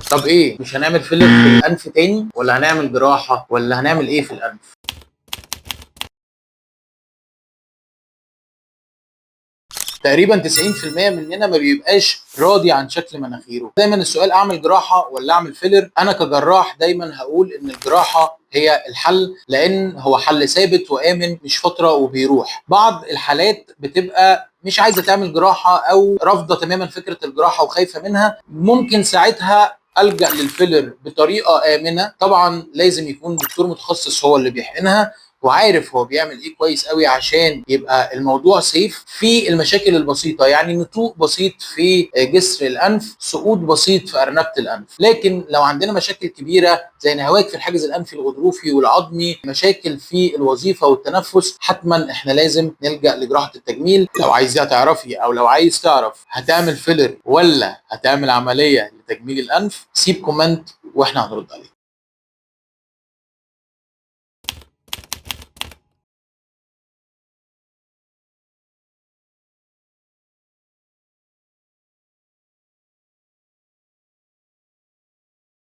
طب ايه، مش هنعمل فيلر في الانف تاني، ولا هنعمل جراحه، ولا هنعمل ايه في الانف؟ تقريبا 90% مننا ما بيبقاش راضي عن شكل مناخيره. دايما السؤال اعمل جراحه ولا اعمل فيلر؟ انا كجراح دايما هقول ان الجراحه هي الحل، لان هو حل ثابت وامن، مش فتره وبيروح. بعض الحالات بتبقى مش عايزه تعمل جراحه او رافضه تماما فكره الجراحه وخايفه منها، ممكن ساعتها الجا للفيلر بطريقه امنه. طبعا لازم يكون دكتور متخصص هو اللي بيحقنها وعارف هو بيعمل ايه كويس قوي، عشان يبقى الموضوع سيف. في المشاكل البسيطه، يعني نتوء بسيط في جسر الانف، سقوط بسيط في ارنبه الانف. لكن لو عندنا مشاكل كبيره زي نهواك في الحاجز الانفي الغضروفي والعظمي، مشاكل في الوظيفه والتنفس، حتما احنا لازم نلجا لجراحه التجميل. لو عايزه تعرفي او لو عايز تعرف هتعمل فيلر ولا هتعمل عمليه لتجميل الانف، سيب كومنت واحنا هنرد عليك.